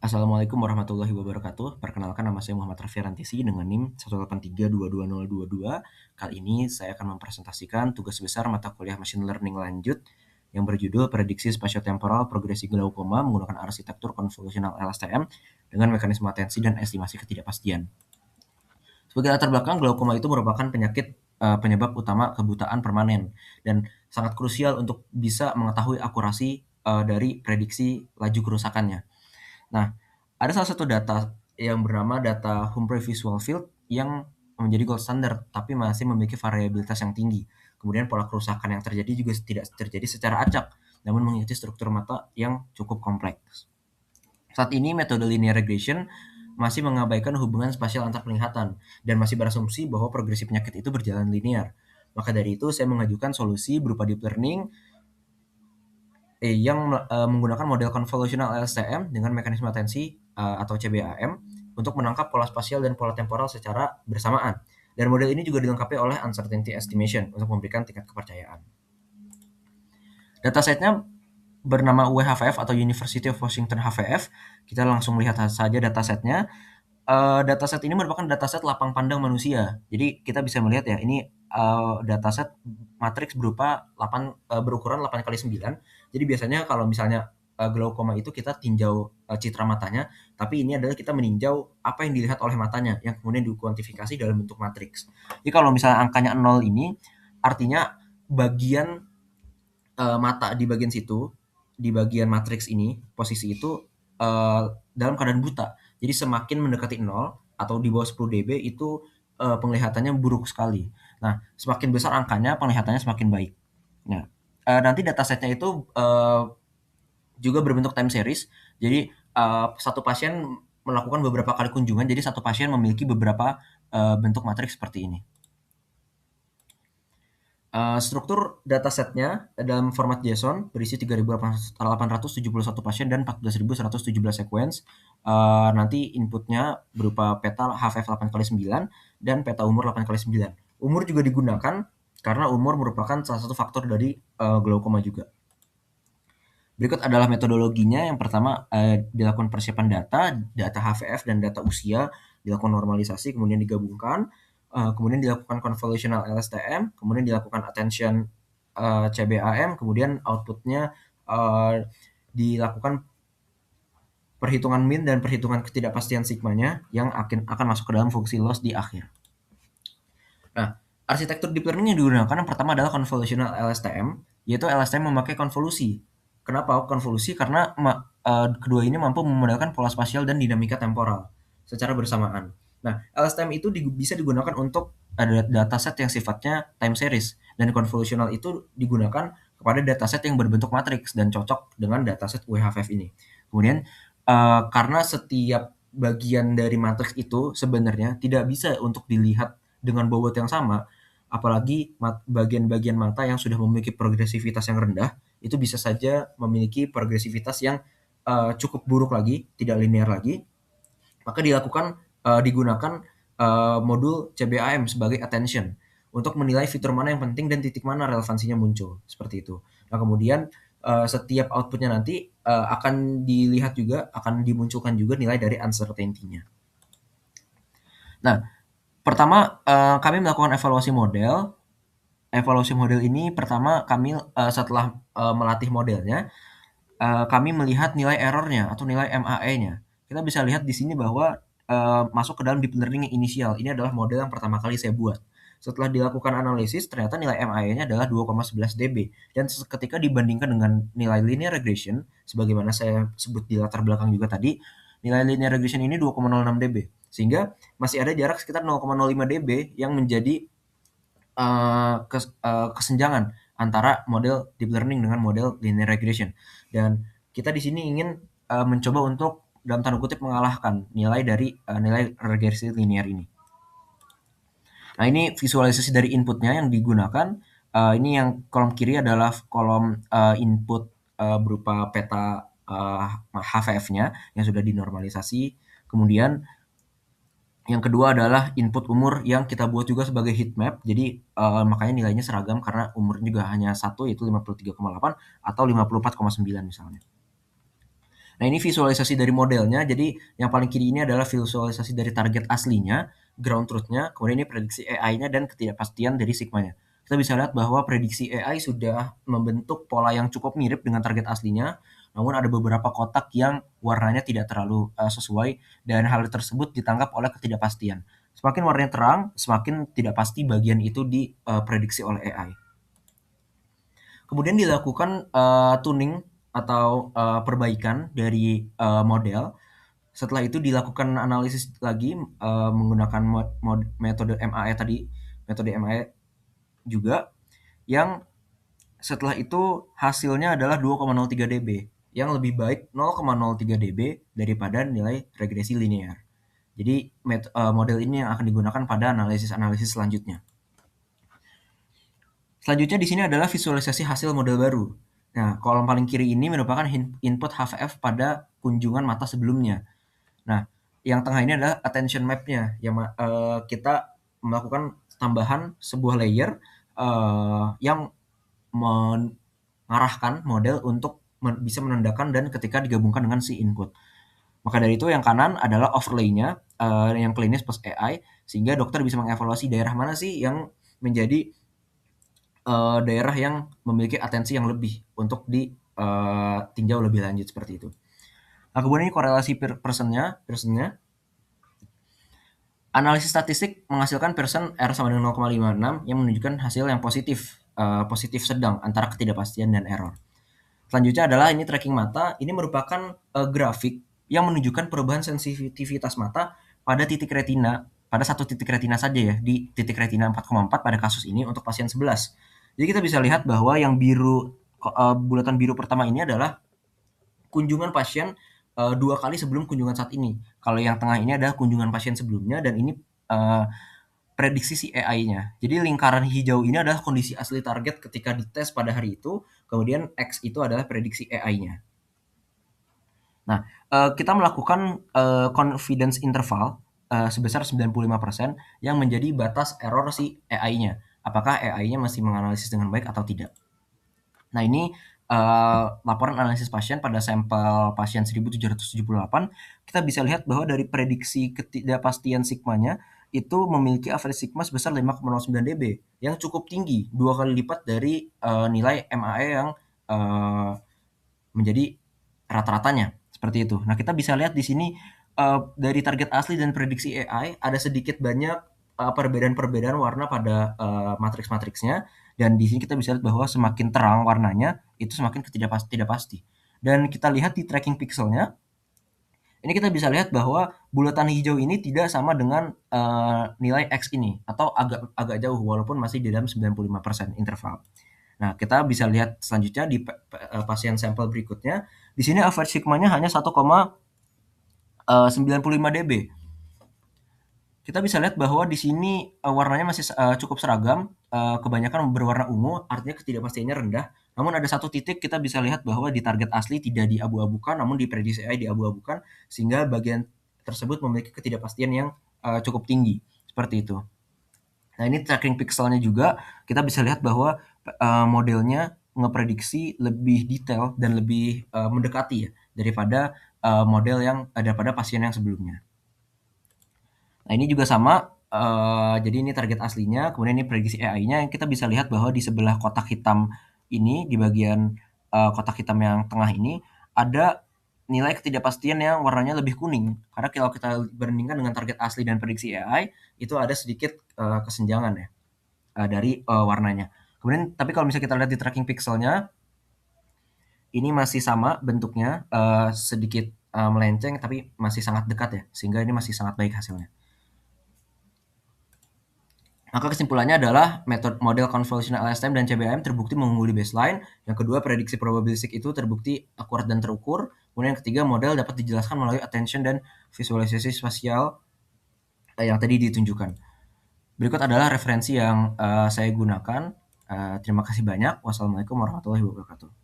Assalamualaikum warahmatullahi wabarakatuh. Perkenalkan nama saya Muhammad Raffi Rantisi dengan NIM 183220022. Kali ini saya akan mempresentasikan tugas besar mata kuliah Machine Learning lanjut yang berjudul Prediksi Spatiotemporal Progresi Glaukoma menggunakan arsitektur konvolusional LSTM dengan mekanisme atensi dan estimasi ketidakpastian. Sebagai latar belakang, glaukoma itu merupakan penyakit penyebab utama kebutaan permanen dan sangat krusial untuk bisa mengetahui akurasi dari prediksi laju kerusakannya. Nah, ada salah satu data yang bernama data Humphrey Visual Field yang menjadi gold standard, tapi masih memiliki variabilitas yang tinggi. Kemudian pola kerusakan yang terjadi juga tidak terjadi secara acak, namun mengikuti struktur mata yang cukup kompleks. Saat ini metode linear regression masih mengabaikan hubungan spasial antar penglihatan dan masih berasumsi bahwa progresi penyakit itu berjalan linear. Maka dari itu saya mengajukan solusi berupa deep learning yang menggunakan model konvolusional LSTM dengan mekanisme atensi atau CBAM untuk menangkap pola spasial dan pola temporal secara bersamaan. Dan model ini juga dilengkapi oleh uncertainty estimation untuk memberikan tingkat kepercayaan. Datasetnya bernama UWHVF atau University of Washington HVF. Kita langsung lihat saja datasetnya. Dataset ini merupakan dataset lapang pandang manusia. Jadi kita bisa melihat ya, ini dataset matriks berupa berukuran 8 kali 9. Jadi biasanya kalau misalnya glaukoma itu kita tinjau citra matanya, tapi ini adalah kita meninjau apa yang dilihat oleh matanya yang kemudian dikuantifikasi dalam bentuk matriks. Jadi kalau misalnya angkanya 0 ini artinya bagian mata di bagian situ, di bagian matriks ini, posisi itu dalam keadaan buta. Jadi semakin mendekati 0 atau di bawah 10 dB itu penglihatannya buruk sekali. Nah, semakin besar angkanya, penglihatannya semakin baik. Nah, nanti datasetnya itu juga berbentuk time series. Jadi satu pasien melakukan beberapa kali kunjungan, jadi satu pasien memiliki beberapa bentuk matriks seperti ini. Struktur datasetnya dalam format JSON berisi 3.871 pasien dan 14.117 sequence. Nanti inputnya berupa peta HVF 8 kali 9 dan peta umur 8 kali 9. Umur juga digunakan karena umur merupakan salah satu faktor dari glaukoma juga. Berikut adalah metodologinya. Yang pertama dilakukan persiapan data HVF dan data usia, dilakukan normalisasi, kemudian digabungkan. Kemudian dilakukan convolutional LSTM, kemudian dilakukan attention CBAM, kemudian outputnya dilakukan perhitungan mean dan perhitungan ketidakpastian sigmanya yang akan masuk ke dalam fungsi loss di akhir. Nah, arsitektur deep learning yang digunakan yang pertama adalah convolutional LSTM, yaitu LSTM memakai konvolusi. Kenapa konvolusi? Karena kedua ini mampu memodelkan pola spasial dan dinamika temporal secara bersamaan. Nah, LSTM itu bisa digunakan untuk ada dataset yang sifatnya time series, dan konvolusional itu digunakan kepada dataset yang berbentuk matriks dan cocok dengan dataset WHFF ini. Kemudian karena setiap bagian dari matriks itu sebenarnya tidak bisa untuk dilihat dengan bobot yang sama, apalagi bagian-bagian mata yang sudah memiliki progresivitas yang rendah, itu bisa saja memiliki progresivitas yang cukup buruk lagi, tidak linear lagi. Maka digunakan modul CBAM sebagai attention untuk menilai fitur mana yang penting dan titik mana relevansinya muncul, seperti itu. Nah, kemudian setiap outputnya nanti akan dilihat juga, akan dimunculkan juga nilai dari uncertainty-nya. Nah, pertama kami melakukan evaluasi model. Evaluasi model ini pertama kami setelah melatih modelnya, kami melihat nilai error-nya atau nilai MAE-nya. Kita bisa lihat di sini bahwa masuk ke dalam deep learning yang inisial. Ini adalah model yang pertama kali saya buat. Setelah dilakukan analisis, ternyata nilai MAE-nya adalah 2,11 dB. Dan ketika dibandingkan dengan nilai linear regression, sebagaimana saya sebut di latar belakang juga tadi, nilai linear regression ini 2,06 dB. Sehingga masih ada jarak sekitar 0,05 dB yang menjadi kesenjangan antara model deep learning dengan model linear regression. Dan kita di sini ingin mencoba untuk dalam tanda kutip mengalahkan nilai dari nilai regresi linear ini. Nah, ini visualisasi dari inputnya yang digunakan. Ini yang kolom kiri adalah kolom input berupa peta HVF-nya yang sudah dinormalisasi. Kemudian yang kedua adalah input umur yang kita buat juga sebagai heat map. Jadi makanya nilainya seragam karena umurnya juga hanya satu, yaitu 53,8 atau 54,9 misalnya. Nah, ini visualisasi dari modelnya. Jadi yang paling kiri ini adalah visualisasi dari target aslinya, ground truth-nya, kemudian ini prediksi AI-nya dan ketidakpastian dari sigmanya. Kita bisa lihat bahwa prediksi AI sudah membentuk pola yang cukup mirip dengan target aslinya, namun ada beberapa kotak yang warnanya tidak terlalu sesuai dan hal tersebut ditangkap oleh ketidakpastian. Semakin warnanya terang, semakin tidak pasti bagian itu diprediksi oleh AI. Kemudian dilakukan tuning atau perbaikan dari model. Setelah itu dilakukan analisis lagi menggunakan metode MAE tadi, metode MAE juga, yang setelah itu hasilnya adalah 2,03 dB, yang lebih baik 0,03 dB daripada nilai regresi linear. Jadi model ini yang akan digunakan pada analisis-analisis selanjutnya. Selanjutnya di sini adalah visualisasi hasil model baru. Nah, kolom paling kiri ini merupakan input HVF pada kunjungan mata sebelumnya. Nah, yang tengah ini adalah attention map-nya, yang kita melakukan tambahan sebuah layer yang mengarahkan model untuk bisa menandakan dan ketika digabungkan dengan si input. Maka dari itu yang kanan adalah overlay-nya, yang klinis plus AI, sehingga dokter bisa mengevaluasi daerah mana sih yang menjadi daerah yang memiliki atensi yang lebih untuk ditinjau lebih lanjut seperti itu. Nah, kemudian ini korelasi personnya. Analisis statistik menghasilkan Pearson R sama dengan 0,56 yang menunjukkan hasil yang positif sedang antara ketidakpastian dan error. Selanjutnya adalah ini tracking mata. Ini merupakan grafik yang menunjukkan perubahan sensitivitas mata pada titik retina, pada satu titik retina saja ya, di titik retina 4,4 pada kasus ini untuk pasien 11. Jadi kita bisa lihat bahwa yang biru, bulatan biru pertama ini adalah kunjungan pasien 2 kali sebelum kunjungan saat ini. Kalau yang tengah ini adalah kunjungan pasien sebelumnya dan ini prediksi si AI-nya. Jadi lingkaran hijau ini adalah kondisi asli target ketika dites pada hari itu, kemudian X itu adalah prediksi AI-nya. Nah, kita melakukan confidence interval sebesar 95% yang menjadi batas error si AI-nya. Apakah AI-nya masih menganalisis dengan baik atau tidak. Nah, ini laporan analisis pasien pada sampel pasien 1778, kita bisa lihat bahwa dari prediksi ketidakpastian sigmanya itu memiliki average sigma sebesar 5,09 dB yang cukup tinggi, 2 kali lipat dari nilai MAE yang menjadi rata-ratanya seperti itu. Nah, kita bisa lihat di sini dari target asli dan prediksi AI ada sedikit banyak perbedaan-perbedaan warna pada matriks-matriksnya, dan di sini kita bisa lihat bahwa semakin terang warnanya itu semakin tidak pasti. Dan kita lihat di tracking pixelnya, ini kita bisa lihat bahwa bulatan hijau ini tidak sama dengan nilai X ini atau agak jauh walaupun masih di dalam 95% interval. Nah, kita bisa lihat selanjutnya di pasien sampel berikutnya. Di sini average sigmanya hanya 1,95 dB. Kita bisa lihat bahwa di sini warnanya masih cukup seragam, kebanyakan berwarna ungu, artinya ketidakpastiannya rendah. Namun ada satu titik kita bisa lihat bahwa di target asli tidak diabu-abukan, namun di prediksi AI diabu-abukan, sehingga bagian tersebut memiliki ketidakpastian yang cukup tinggi, seperti itu. Nah, ini tracking pixelnya juga, kita bisa lihat bahwa modelnya ngeprediksi lebih detail dan lebih mendekati ya daripada model yang daripada pasien yang sebelumnya. Nah, ini juga sama, jadi ini target aslinya, kemudian ini prediksi AI-nya. Kita bisa lihat bahwa di sebelah kotak hitam ini, di bagian kotak hitam yang tengah ini, ada nilai ketidakpastian yang warnanya lebih kuning. Karena kalau kita bandingkan dengan target asli dan prediksi AI, itu ada sedikit kesenjangan ya dari warnanya. Kemudian, tapi kalau misalnya kita lihat di tracking pixelnya, ini masih sama bentuknya, sedikit melenceng, tapi masih sangat dekat ya, sehingga ini masih sangat baik hasilnya. Maka kesimpulannya adalah model convolutional LSTM dan CBAM terbukti mengungguli baseline. Yang kedua, prediksi probabilistik itu terbukti akurat dan terukur. Kemudian yang ketiga, model dapat dijelaskan melalui attention dan visualisasi spasial yang tadi ditunjukkan. Berikut adalah referensi yang saya gunakan. Terima kasih banyak. Wassalamualaikum warahmatullahi wabarakatuh.